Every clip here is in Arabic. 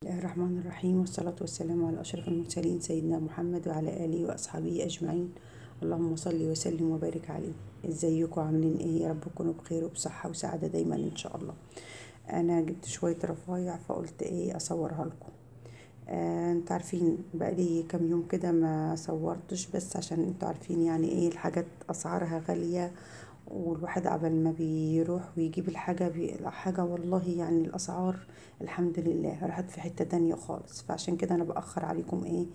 الله الرحمن الرحيم، والصلاة والسلام على أشرف المرسلين سيدنا محمد وعلى آله وأصحابه أجمعين. اللهم صل وسلم وبارك عليه. ازيكم عاملين ايه؟ يا رب تكونوا بخير وبصحة وسعادة دايما ان شاء الله. انا جبت شوية رفايع فقلت ايه اصورها لكم. انتوا عارفين بقالي كام يوم كده ما صورتش، بس عشان انتوا عارفين يعني ايه الحاجات اسعارها غالية، والواحد عبال ما بيروح ويجيب الحاجة والله يعني الأسعار الحمد لله راحت في حتة تانية خالص. فعشان كده أنا بأخر عليكم إيه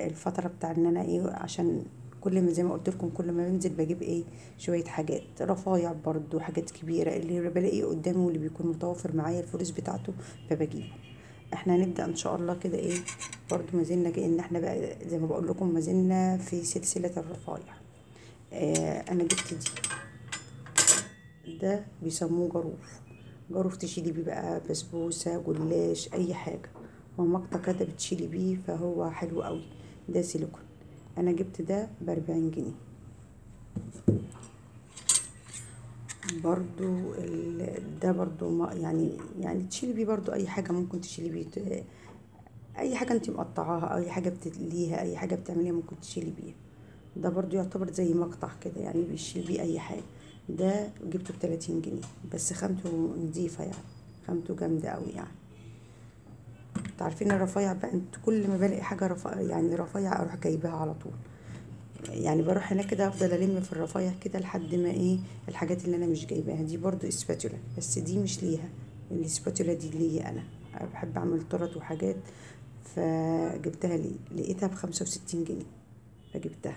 الفترة بتاع إن أنا إيه، عشان كل ما زي ما قلت لكم كل ما بنزل بجيب إيه شوية حاجات رفايع برضو، حاجات كبيرة اللي بلاقيه قدامي واللي بيكون متوفر معايا الفلوس بتاعته فبجيبه. احنا هنبدأ ان شاء الله كده ايه، برضو ما زلنا كأن احنا بقى زي ما بقول لكم ما زلنا في سلسلة الرفايع. انا جبت ده بيسموه جاروف. جاروف تشيلي بيه بقى بسبوسة جلاش اي حاجة، هو مقطع كده بتشيلي بيه فهو حلو قوي. ده سيليكون. انا جبت ده ب40 جنيه. برضو ده برضو ما يعني تشيلي بيه برضو اي حاجة، ممكن تشيلي بيه اي حاجة انت مقطعاها، اي حاجة بتقليها، اي حاجة بتعمليها ممكن تشيلي بيها. ده برضو يعتبر زي مقطع كده، يعني بيشيل بيه اي حاجة. ده جبته ب30 جنيه، بس خامته نضيفة يعني، خامته جامدة قوي يعني. عارفين الرفايع بقى، انت كل ما بلاقي حاجة يعني رفايع اروح جايباها على طول. يعني بروح هناك كده افضل الم في الرفايع كده لحد ما ايه الحاجات اللي انا مش جايباها. دي برضو اسباتولا، بس دي مش ليها، الاسباتولا دي ليا انا بحب اعمل طرط وحاجات. فجبتها لقيتها ب65 جنيه فجبتها.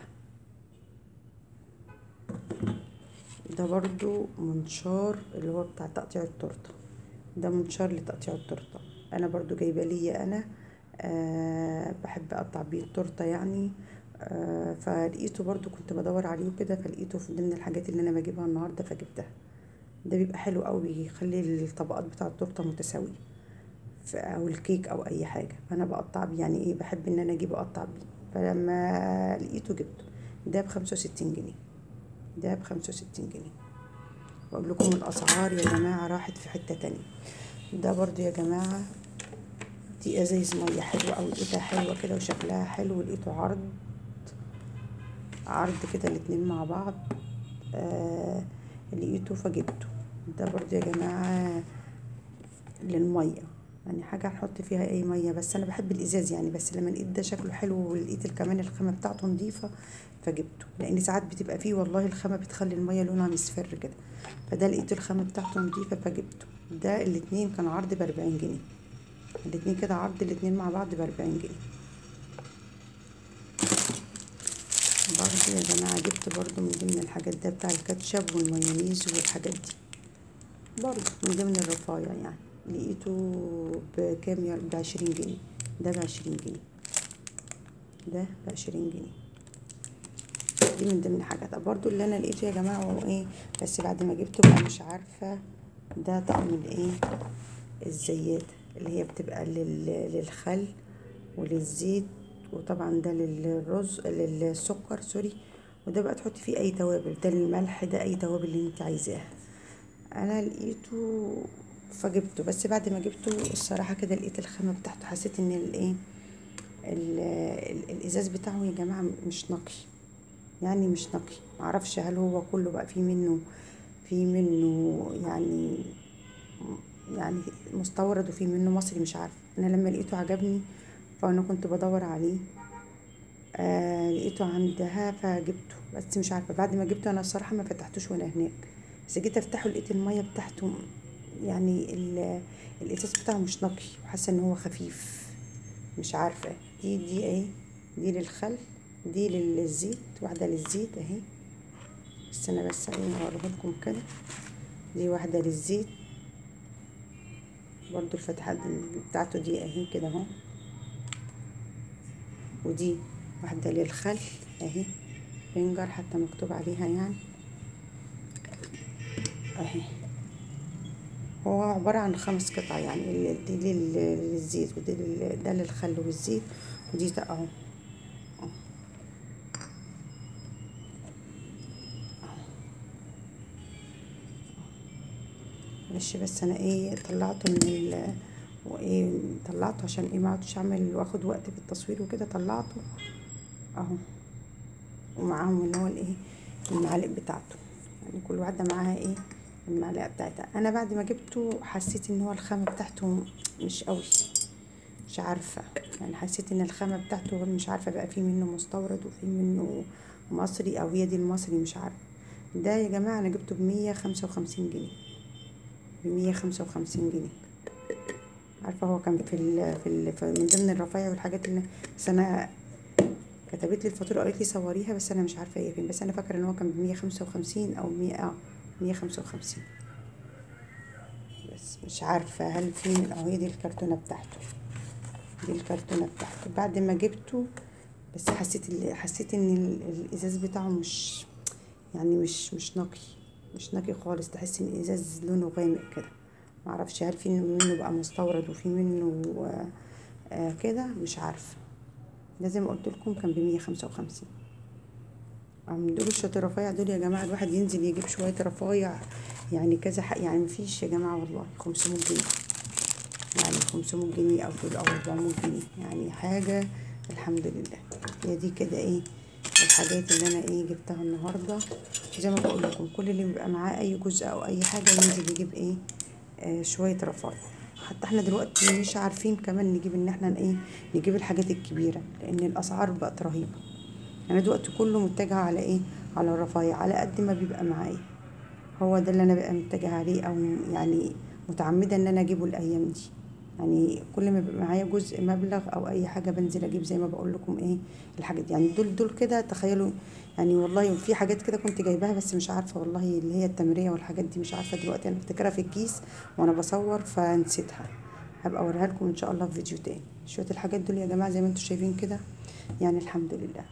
ده برضو منشار اللي هو بتاع تقطيع التورته، ده منشار لتقطيع التورته. انا برضو جايبه ليا انا، بحب اقطع بيه التورته يعني. فلقيته برضو كنت بدور عليه كده، فلقيته في ضمن الحاجات اللي انا بجيبها النهارده فجبتها. ده بيبقى حلو قوي، بيخلي الطبقات بتاع التورته متساويه او الكيك او اي حاجه. فانا بقطع بيه يعني ايه، بحب ان انا اجيب اقطع بيه. فلما لقيته جبته. ده ب65 جنيه. ده ب65 جنيه. بقول لكم الاسعار يا جماعه راحت في حته تانية. ده برضو يا جماعه دي ازايز ميه حلوه قوي، لقيتها حلوه كده وشكلها حلو، ولقيته عرض كده الاتنين مع بعض. لقيته فجبته. ده برضو يا جماعه للميه، يعني حاجه هنحط فيها اي ميه، بس انا بحب الازاز يعني. بس لما لقيت ده شكله حلو ولقيت كمان الخامه بتاعته نظيفه فجبته، لان ساعات بتبقى فيه والله الخامه بتخلي الميه لونها مصفر كده. فده لقيت الخامه بتاعته نظيفه فجبته. ده الاتنين كان عرض ب40 جنيه، الاتنين كده عرض الاتنين مع بعض ب40 جنيه. برضو يا جماعه جبت برضو من ضمن الحاجات ده بتاع الكاتشب والمايونيز والحاجات دي، برضو من ضمن الرفايع يعني. لقيته بكام؟ ب20 جنيه. ده ب20 جنيه. ده ب20 جنيه. دي من ضمن حاجات برضو اللي انا لقيته يا جماعه. هو ايه، بس بعد ما جبته بقى مش عارفه. ده طقم الايه، الزيات اللي هي بتبقى للخل وللزيت، وطبعا ده للرز للسكر سوري. وده بقى تحطي فيه اي توابل، ده الملح، ده اي توابل اللي انت عايزاها. انا لقيته فجبته، بس بعد ما جبته الصراحه كده لقيت الخامه بتاعته، حسيت ان الايه الازاز بتاعه يا جماعه مش نقي، يعني مش نقي. معرفش هل هو كله بقى في منه يعني مستورد وفي منه مصري، مش عارفه. انا لما لقيته عجبني فانا كنت بدور عليه، لقيته عندها فجبته. بس مش عارفه بعد ما جبته انا الصراحه ما فتحتوش وانا هناك، بس جيت افتحه لقيت الميه بتاعته يعني الازاز بتاعه مش نقي، وحاسه ان هو خفيف. مش عارفه دي ايه. دي للخل، دي للزيت، واحده للزيت اهي. بس انا بس ايه هوريه لكم كده. دي واحده للزيت برضو الفتحات بتاعته دي اهي كده اهو. ودي واحده للخل اهي، فينجر حتى مكتوب عليها يعني اهي. هو عبارة عن 5 قطع يعني، دي للزيت، ودي ده للخل والزيت، ودي اهو. معلش بس انا ايه طلعته وايه طلعته عشان ايه ما اقعدش اعمل واخد وقت في التصوير وكده. طلعته اهو، ومعاهم اللي هو الايه المعالق بتاعته، يعني كل واحده معاها ايه المعلقه بتاعتها. انا بعد ما جبته حسيت ان هو الخامه بتاعته مش قوي، مش عارفه، يعني حسيت ان الخامه بتاعته مش عارفه بقى في منه مستورد وفي منه مصري، او هي دي المصري مش عارفه. ده يا جماعه انا جبته ب155 جنيه، ب155 جنيه. عارفه هو كان من ضمن الرفايع والحاجات اللي، بس انا كتبت لي الفاتوره قالت لي صوريها، بس انا مش عارفه هي فين، بس انا فاكره ان هو كان ب155 او 155. بس مش عارفه هل في من هي دي الكرتونه بتاعته، دي الكرتونه بتاعته بعد ما جبته. بس حسيت ان الازاز بتاعه مش، يعني مش نقي، مش نقي خالص. تحس ان الازاز لونه غامق كده، معرفش هل في منه بقى مستورد وفي منه كده، مش عارفه. ده زي ما قلت لكم كان ب155. من دول الشوية الرفايع دول يا جماعة الواحد ينزل يجيب شوية رفايع، يعني كذا حق، يعني مفيش يا جماعة والله 500 جنيه، يعني 500 جنيه أو 400 جنيه، يعني حاجة الحمد لله. هي دي كده ايه الحاجات اللي انا ايه جبتها النهاردة. زي ما بقول لكم كل اللي بيبقى معاه اي جزء او اي حاجة ينزل يجيب ايه شوية رفايع. حتى احنا دلوقتي مش عارفين كمان نجيب ان احنا ايه نجيب الحاجات الكبيرة، لان الاسعار بقت رهيبة. انا دلوقتي كله متجه على ايه على الرفايع، على قد ما بيبقى معايا هو ده اللي انا بقى متجهه عليه، او يعني متعمده ان انا اجيبه الايام دي. يعني كل ما بيبقى معايا جزء مبلغ او اي حاجه بنزل اجيب زي ما بقول لكم ايه الحاجات. يعني دول كده تخيلوا، يعني والله في حاجات كده كنت جايباها بس مش عارفه والله اللي هي التمريه والحاجات دي، مش عارفه دلوقتي انا افتكرها في الكيس وانا بصور فنسيتها. هبقى اوريها لكم ان شاء الله في فيديو تاني. شويه الحاجات دول يا جماعه زي ما انتم شايفين كده، يعني الحمد لله.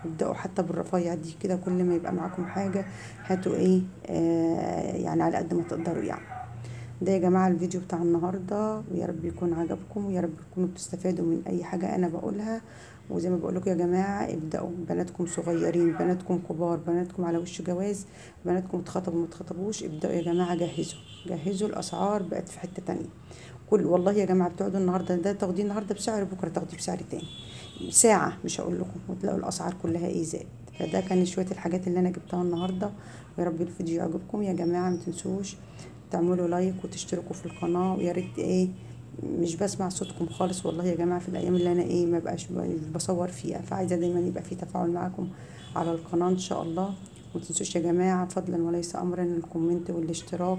ابدأوا حتى بالرفايع دي كده، كل ما يبقى معاكم حاجة هاتوا ايه يعني على قد ما تقدروا يعني. ده يا جماعة الفيديو بتاع النهاردة، ويا رب يكون عجبكم، ويا رب تكونوا بتستفادوا من اي حاجة انا بقولها. وزي ما بقولكم يا جماعة ابدأوا، بناتكم صغيرين، بناتكم كبار، بناتكم على وش جواز، بناتكم اتخطبوا ما اتخطبوش، ابدأوا يا جماعة جهزوا. الاسعار بقت في حتة تانية. والله يا جماعة بتقعدوا النهاردة ده تاخديه النهاردة بسعر، بكرة تاخديه بسعر تاني، ساعة مش هقول لكم، وتلاقوا الأسعار كلها ايه زاد. فده كان شوية الحاجات اللي أنا جبتها النهاردة. ويا رب الفيديو يعجبكم يا جماعة. متنسوش تعملوا لايك وتشتركوا في القناة، ويا ريت ايه مش بسمع صوتكم خالص والله يا جماعة في الأيام اللي أنا ايه ما بقاش بصور فيها، فعايزة دايما يبقى في تفاعل معاكم على القناة إن شاء الله. ومتنسوش يا جماعة فضلا وليس أمرا الكومنت والاشتراك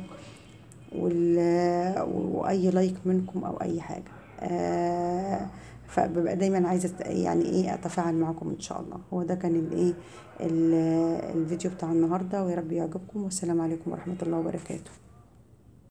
واي لايك منكم او اي حاجه. فببقى دايما عايزه يعني ايه اتفاعل معكم ان شاء الله. هو ده كان الايه الفيديو بتاع النهارده، ويا رب يعجبكم، والسلام عليكم ورحمه الله وبركاته.